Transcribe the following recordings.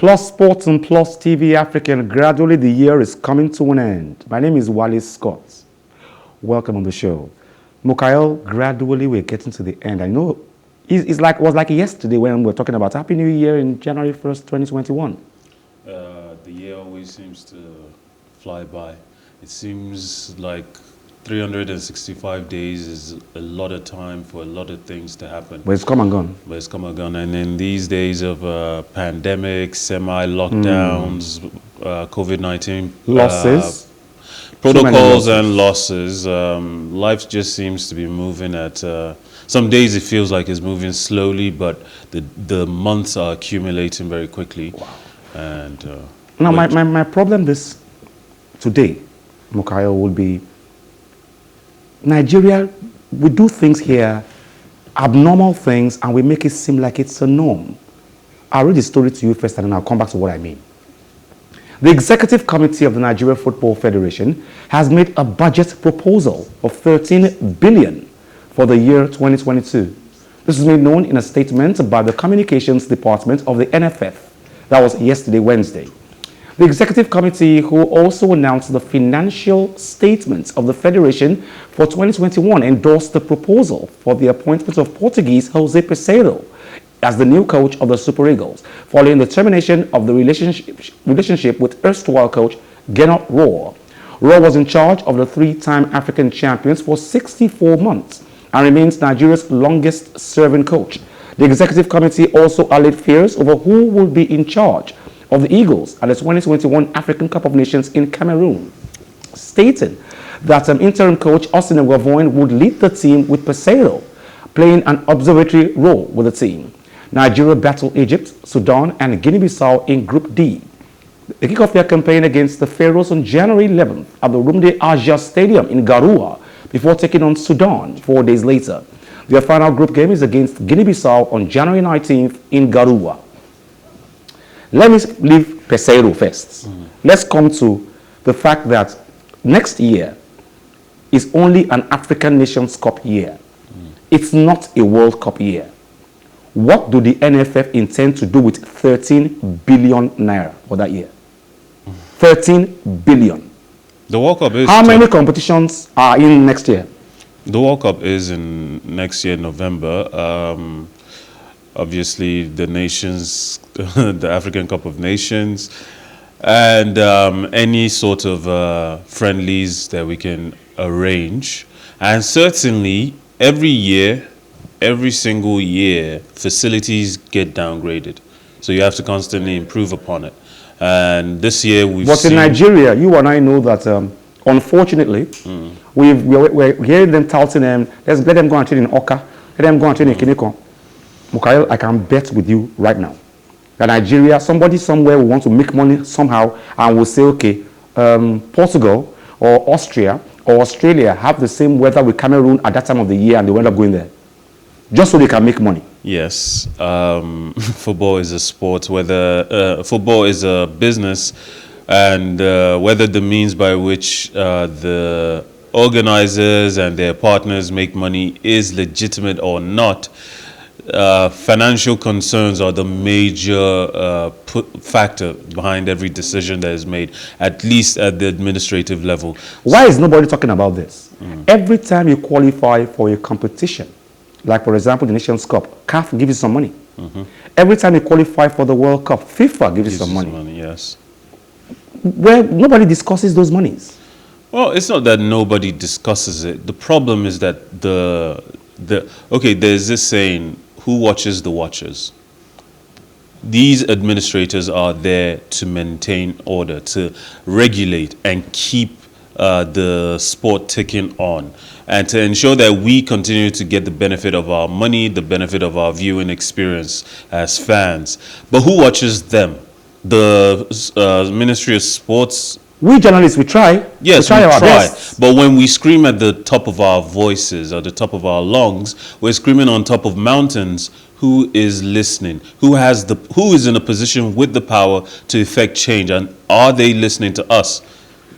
Plus Sports and Plus TV Africa, and gradually the year is coming to an end. My name is Wale Scott. Welcome on the show. Mukael, gradually we're getting to the end. I know it was like yesterday when we were talking about Happy New Year in January 1st, 2021. The year always seems to fly by. It seems like 365 days is a lot of time for a lot of things to happen. But it's come and gone. And in these days of pandemic, semi-lockdowns, COVID-19 losses, protocols and losses, life just seems to be moving at... some days it feels like it's moving slowly, but the months are accumulating very quickly. Wow. And now, my problem today, Mukael, would be Nigeria, we do things here, abnormal things, and we make it seem like it's a norm. I'll read the story to you first, and then I'll come back to what I mean. The Executive Committee of the Nigeria Football Federation has made a budget proposal of 13 billion for the year 2022. This was made known in a statement by the Communications Department of the NFF. That was yesterday, Wednesday. The Executive Committee, who also announced the financial statements of the Federation for 2021, endorsed the proposal for the appointment of Portuguese Jose Peseiro as the new coach of the Super Eagles, following the termination of the relationship with erstwhile coach Gernot Rohr. Rohr was in charge of the three-time African champions for 64 months and remains Nigeria's longest-serving coach. The Executive Committee also allayed fears over who will be in charge of the Eagles at the 2021 African Cup of Nations in Cameroon, stating that interim coach Austin Eguavoen would lead the team with Peseiro playing an observatory role with the team. Nigeria battled Egypt, Sudan, and Guinea-Bissau in Group D. They kick off their campaign against the Pharaohs on January 11th at the Rumde Aja Stadium in Garoua before taking on Sudan 4 days later. Their final group game is against Guinea-Bissau on January 19th in Garoua. Let me leave Peseiro first. Let's come to the fact that next year is only an African Nations Cup year. It's not a World Cup year. What do the NFF intend to do with 13 billion naira for that year? 13 billion. The World Cup is... How many competitions are in next year? The World Cup is in next year, November. Obviously, the nations, the African Cup of Nations, and any sort of friendlies that we can arrange. And certainly, every year, every single year, facilities get downgraded. So you have to constantly improve upon it. And this year we've seen... But in Nigeria, you and I know that, unfortunately, we're hearing them touting them, let them go and train in Oka, let them go and train in Kiniko. Mukael, I can bet with you right now that Nigeria, somebody somewhere will want to make money somehow and will say, okay, Portugal or Austria or Australia have the same weather with Cameroon at that time of the year, and they end up going there just so they can make money. Yes, football is a sport, whether football is a business, and whether the means by which the organizers and their partners make money is legitimate or not, financial concerns are the major factor behind every decision that is made, at least at the administrative level. Why is nobody talking about this? Every time you qualify for a competition, like for example the Nations Cup, CAF gives you some money. Every time you qualify for the World Cup, FIFA gives you some money. Yes. Where nobody discusses those monies. Well, it's not that nobody discusses it. The problem is that okay, there's this saying, who watches the watchers? These administrators are there to maintain order, to regulate and keep the sport ticking on, and to ensure that we continue to get the benefit of our money, the benefit of our viewing experience as fans. But who watches them? The Ministry of Sports. We journalists, we try. Yes, we try our best. But when we scream at the top of our voices or the top of our lungs, we're screaming on top of mountains. Who is listening? Who is in a position with the power to effect change? And are they listening to us?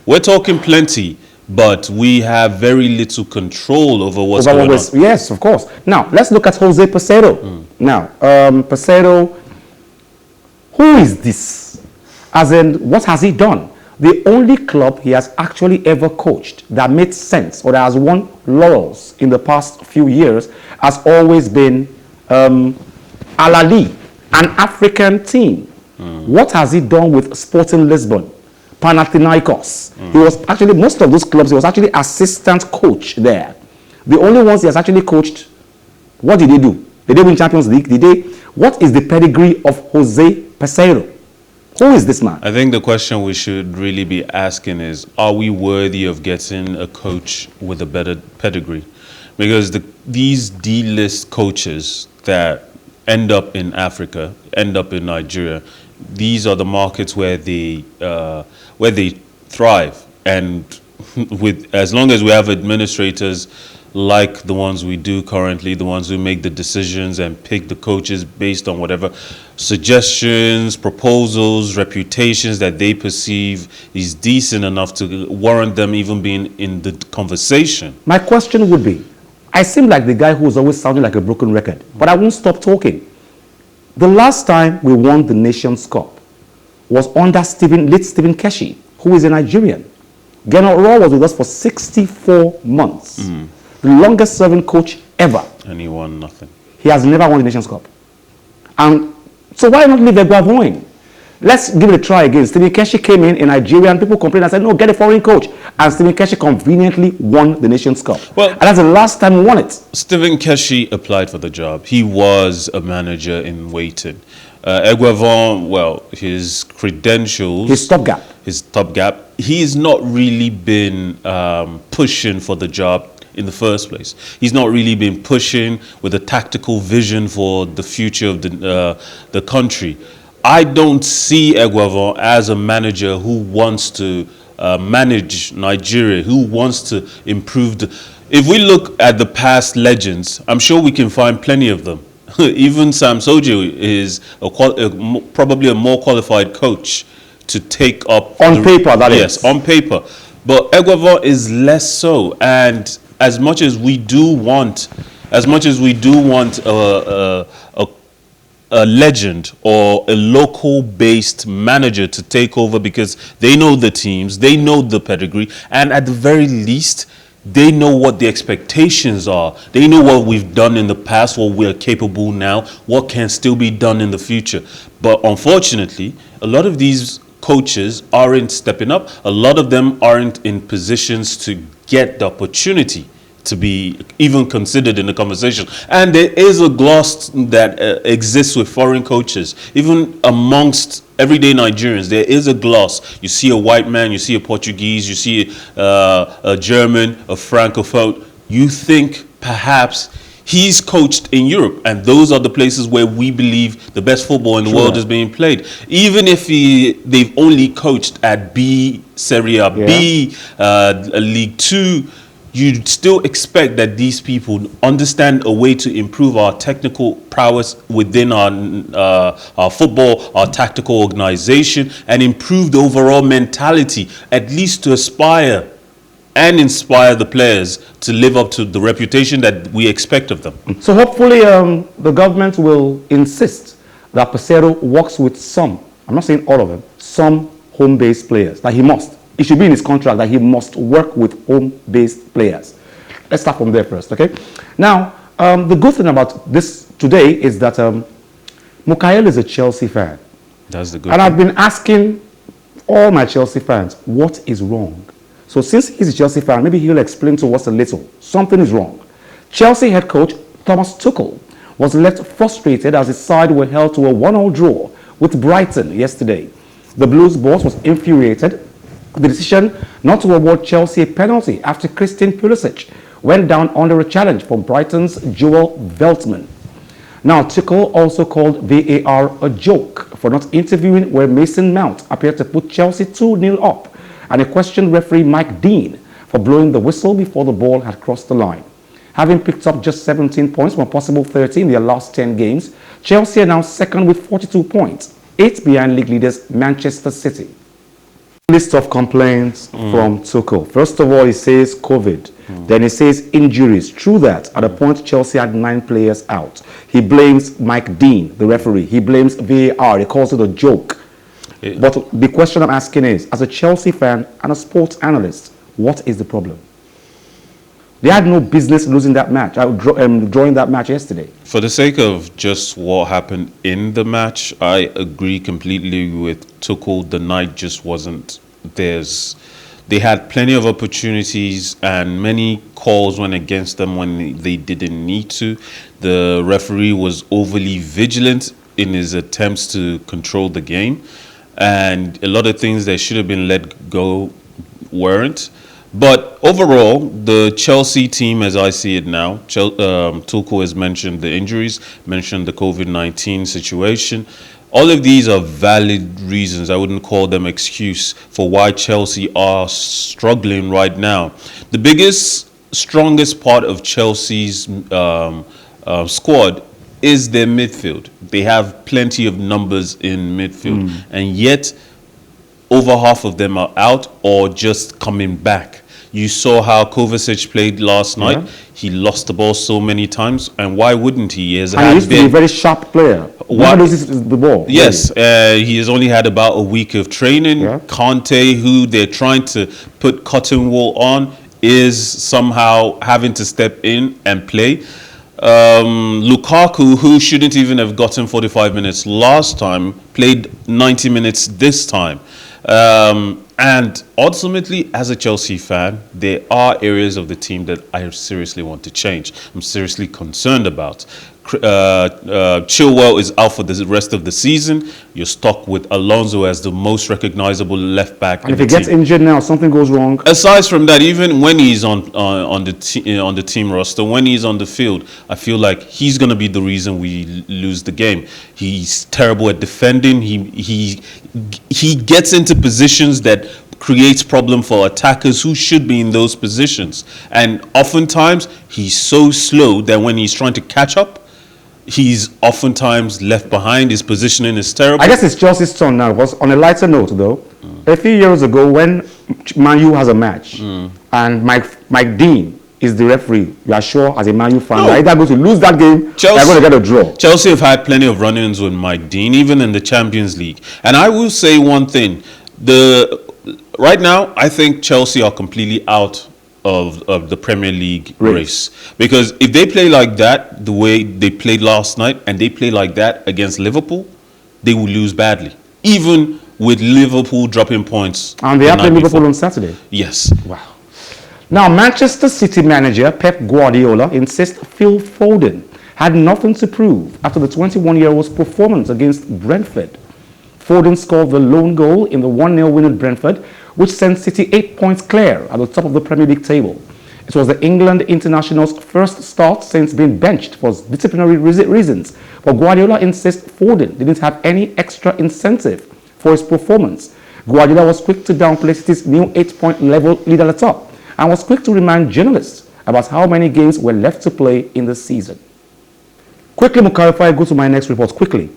We're talking plenty, but we have very little control over what's going on. Yes, of course. Now, let's look at Jose Peseiro. Now, Peseiro, Who is this? As in, what has he done? The only club he has actually ever coached that made sense or that has won laurels in the past few years has always been Al Ahly, an African team. What has he done with Sporting Lisbon, Panathinaikos? He was actually, most of those clubs, he was actually assistant coach there. The only ones he has actually coached, what did they do? Did they win Champions League? What is the pedigree of Jose Peseiro? Who is this man? I think the question we should really be asking is, are we worthy of getting a coach with a better pedigree? Because these D-list coaches that end up in Africa, end up in Nigeria, these are the markets where they thrive. And with as long as we have administrators like the ones we do currently, the ones who make the decisions and pick the coaches based on whatever suggestions, proposals, reputations that they perceive is decent enough to warrant them even being in the conversation. My question would be, I seem like the guy who's always sounding like a broken record, but I won't stop talking. The last time we won the Nations Cup was under late Stephen Keshi, who is a Nigerian. Gernot Rohr was with us for 64 months. The longest serving coach ever. And he won nothing. He has never won the Nations Cup. And so why not leave Eguavoen in? Let's give it a try again. Stephen Keshi came in Nigeria and people complained and said, no, get a foreign coach. And Stephen Keshi conveniently won the Nations Cup. Well, and that's the last time he won it. Stephen Keshi applied for the job. He was a manager in waiting. Eguavoen, well, his credentials... His stopgap. He's not really been pushing for the job in the first place. He's not really been pushing with a tactical vision for the future of the country. I don't see Eguavoen as a manager who wants to manage Nigeria, who wants to improve if we look at the past legends, I'm sure we can find plenty of them. Even Sam Sojo is probably a more qualified coach to take up... On paper, that is. Yes, on paper. But Eguavoen is less so. And as much as we do want a legend or a local-based manager to take over because they know the teams, they know the pedigree, and at the very least, they know what the expectations are. They know what we've done in the past, what we're capable now, what can still be done in the future. But unfortunately, a lot of these coaches aren't stepping up. A lot of them aren't in positions to get the opportunity to be even considered in the conversation. And there is a gloss that exists with foreign coaches. Even amongst everyday Nigerians, there is a gloss. You see a white man, you see a Portuguese, you see a German, a Francophone. You think perhaps he's coached in Europe, and those are the places where we believe the best football in the world is being played. Even if they've only coached at B, Serie A, B, League 2, you'd still expect that these people understand a way to improve our technical prowess within our football, our tactical organization, and improve the overall mentality, at least to aspire and inspire the players to live up to the reputation that we expect of them. So hopefully the government will insist that Peseiro works with some, I'm not saying all of them, some home-based players, that he must. It should be in his contract that he must work with home-based players. Let's start from there first, okay? Now, the good thing about this today is that Mukael is a Chelsea fan. That's the good And thing. I've been asking all my Chelsea fans, what is wrong? So since he's a Chelsea fan, maybe he'll explain to us a little. Something is wrong. Chelsea head coach Thomas Tuchel was left frustrated as his side were held to a 1-1 draw with Brighton yesterday. The Blues boss was infuriated. The decision not to award Chelsea a penalty after Christian Pulisic went down under a challenge from Brighton's Joel Veltman. Now, Tuchel also called VAR a joke for not interviewing where Mason Mount appeared to put Chelsea 2-0 up, and he questioned referee Mike Dean for blowing the whistle before the ball had crossed the line. Having picked up just 17 points from a possible 30 in their last 10 games, Chelsea are now second with 42 points, 8 behind league leaders Manchester City. List of complaints from Tuchel. First of all, he says COVID. Then he says injuries. True that. At a point, Chelsea had 9 players out. He blames Mike Dean, the referee. He blames VAR. He calls it a joke. But the question I'm asking is, as a Chelsea fan and a sports analyst, what is the problem? They had no business losing that match, drawing that match yesterday. For the sake of just what happened in the match, I agree completely with Tuchel. The night just wasn't theirs. They had plenty of opportunities and many calls went against them when they didn't need to. The referee was overly vigilant in his attempts to control the game. And a lot of things that should have been let go weren't. But overall, the Chelsea team, as I see it now, Tuchel has mentioned the injuries, mentioned the COVID-19 situation. All of these are valid reasons. I wouldn't call them excuse for why Chelsea are struggling right now. The biggest, strongest part of Chelsea's squad is their midfield. They have plenty of numbers in midfield, and yet over half of them are out or just coming back. You saw how Kovacic played last night. He lost the ball so many times, and why wouldn't he? He used to be a very sharp player. Why loses the ball? Yes, he has only had about a week of training. Conte, who they're trying to put cotton wool on, is somehow having to step in and play. Lukaku, who shouldn't even have gotten 45 minutes last time, played 90 minutes this time. And ultimately, as a Chelsea fan, there are areas of the team that I seriously want to change. I'm seriously concerned about. Chilwell is out for the rest of the season. You're stuck with Alonso as the most recognizable left back. And if he gets injured now, something goes wrong. Aside from that, even when he's on the team roster, when he's on the field, I feel like he's going to be the reason we lose the game. He's terrible at defending. He gets into positions that creates problem for attackers who should be in those positions. And oftentimes, he's so slow that when he's trying to catch up, he's oftentimes left behind. His positioning is terrible. I guess it's Chelsea's turn now. Because on a lighter note, though, a few years ago when Man U has a match and Mike Dean is the referee, you are sure as a Man U fan they're either going to lose that game or they're going to get a draw. Chelsea have had plenty of run-ins with Mike Dean, even in the Champions League. And I will say one thing. Right now, I think Chelsea are completely out of the Premier League race. Because if they play like that, the way they played last night, and they play like that against Liverpool, they will lose badly. Even with Liverpool dropping points. And they are playing Liverpool on Saturday. Yes. Wow. Now, Manchester City manager Pep Guardiola insists Phil Foden had nothing to prove after the 21-year-old's performance against Brentford. Foden scored the lone goal in the 1-0 win at Brentford, which sent City 8 points clear at the top of the Premier League table. It was the England international's first start since being benched for disciplinary reasons. But Guardiola insists Foden didn't have any extra incentive for his performance. Guardiola was quick to downplay City's new 8-point level lead at the top and was quick to remind journalists about how many games were left to play in the season. Quickly, Mukai, before I go to my next report, quickly.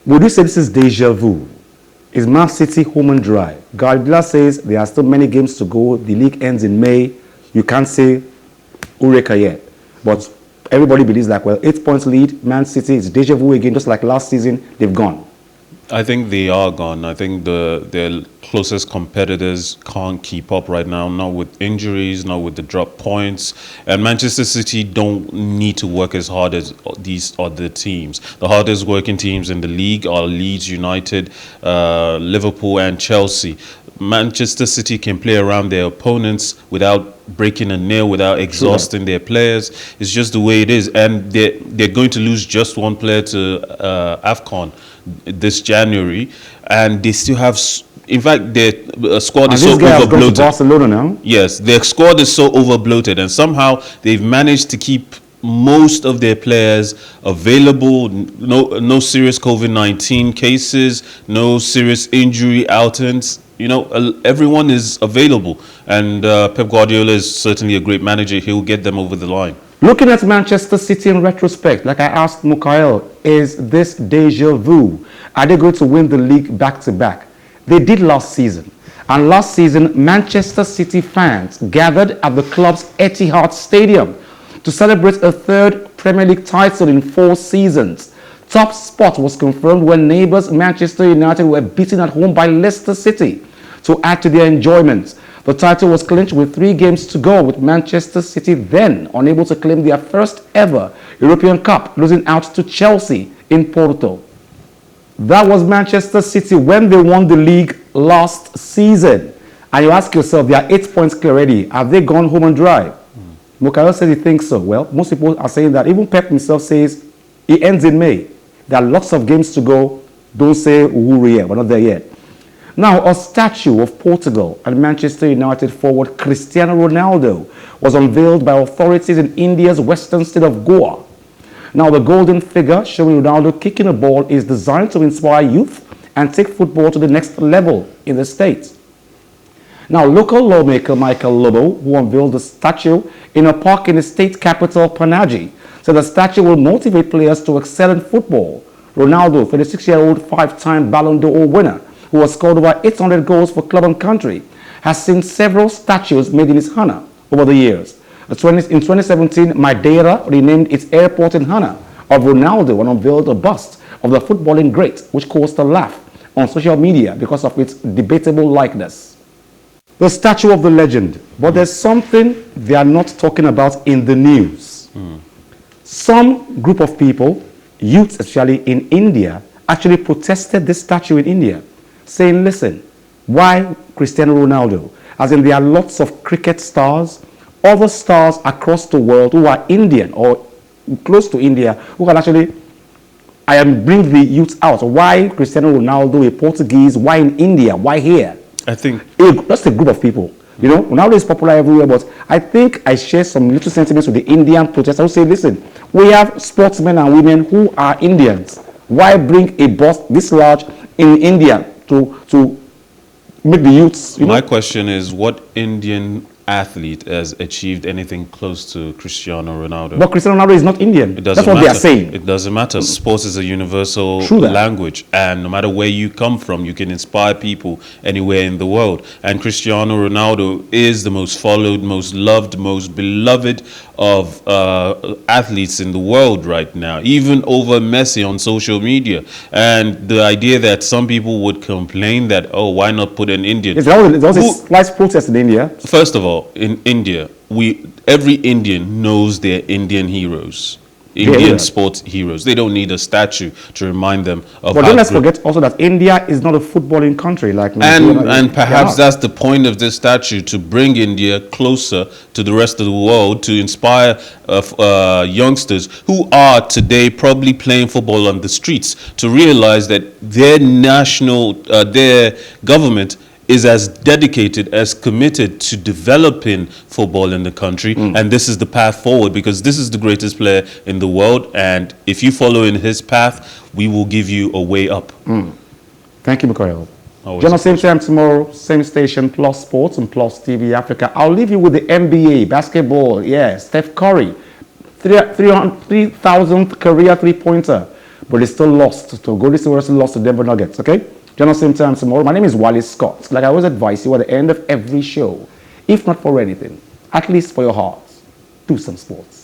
Would you say this is deja vu? Is Man City home and dry? Guardiola says there are still many games to go. The league ends in May. You can't say Eureka yet. But everybody believes that, well, 8 points lead, Man City is deja vu again, just like last season, they've gone. I think they are gone. I think their closest competitors can't keep up right now, not with injuries, not with the drop points. And Manchester City don't need to work as hard as these other teams. The hardest working teams in the league are Leeds United, Liverpool and Chelsea. Manchester City can play around their opponents without breaking a nail, without exhausting their players. It's just the way it is. And they're going to lose just one player to AFCON this January, and they still have, in fact, their squad is so overbloated. Barcelona now? Yes, their squad is so overbloated, and somehow they've managed to keep most of their players available. No serious COVID-19 cases, no serious injury outings. Everyone is available, and Pep Guardiola is certainly a great manager. He'll get them over the line. Looking at Manchester City in retrospect, like I asked Mukael, is this deja vu? Are they going to win the league back-to-back? They did last season. And last season, Manchester City fans gathered at the club's Etihad Stadium to celebrate a third Premier League title in 4 seasons. Top spot was confirmed when neighbours Manchester United were beaten at home by Leicester City. To add to their enjoyment, the title was clinched with 3 games to go, with Manchester City then unable to claim their first ever European Cup, losing out to Chelsea in Porto. That was Manchester City when they won the league last season. And you ask yourself, they are 8 points clear already. Have they gone home and dry? Mukayo says he thinks so. Well, most people are saying that. Even Pep himself says it ends in May. There are lots of games to go. Don't say uhuru yet. We're not there yet. Now, a statue of Portugal and Manchester United forward Cristiano Ronaldo was unveiled by authorities in India's western state of Goa. Now, the golden figure showing Ronaldo kicking a ball is designed to inspire youth and take football to the next level in the state. Now, local lawmaker Michael Lobo, who unveiled the statue in a park in the state capital, Panaji, said the statue will motivate players to excel in football. Ronaldo, 36-year-old 5-time Ballon d'Or winner, who has scored over 800 goals for club and country, has seen several statues made in his honor over the years. In 2017, Madeira renamed its airport in honor of Ronaldo and unveiled a bust of the footballing great, which caused a laugh on social media because of its debatable likeness. The statue of the legend. But there's something they are not talking about in the news. Some group of people, youths especially in India, actually protested this statue in India, saying, listen, why Cristiano Ronaldo? As in, there are lots of cricket stars, other stars across the world who are Indian or close to India, who can actually bring the youth out. Why Cristiano Ronaldo, a Portuguese? Why in India? Why here? I think That's a group of people. You know, Ronaldo is popular everywhere, but I think I share some little sentiments with the Indian protesters who say, listen, we have sportsmen and women who are Indians. Why bring a bust this large in India to make the youths? my question is, what Indian athlete has achieved anything close to Cristiano Ronaldo? But Cristiano Ronaldo is not Indian. It doesn't That's what matter. they are saying. It doesn't matter. Sports is a universal True that. language, and no matter where you come from, you can inspire people anywhere in the world. And Cristiano Ronaldo is the most followed, most loved, most beloved of athletes in the world right now, even over Messi on social media. And the idea that some people would complain that, oh, why not put an Indian? There's also a slight protest in India. First of all, in India, every Indian knows their Indian heroes, Indian sports heroes. They don't need a statue to remind them of. But don't let's forget also that India is not a footballing country like Nigeria. And perhaps that's the point of this statue, to bring India closer to the rest of the world, to inspire youngsters who are today probably playing football on the streets to realize that their their government is as dedicated, as committed to developing football in the country. And this is the path forward, because this is the greatest player in the world. And if you follow in his path, we will give you a way up. Thank you, Mukayo. Always Join us same time tomorrow, same station, Plus Sports and Plus TV Africa. I'll leave you with the NBA, basketball. Yeah, Steph Curry, 3,000th career three-pointer. But he's still lost to Golden State Warriors, lost to Denver Nuggets, okay? Join us same time tomorrow. My name is Wally Scott. Like I always advise you at the end of every show, if not for anything, at least for your heart, do some sports.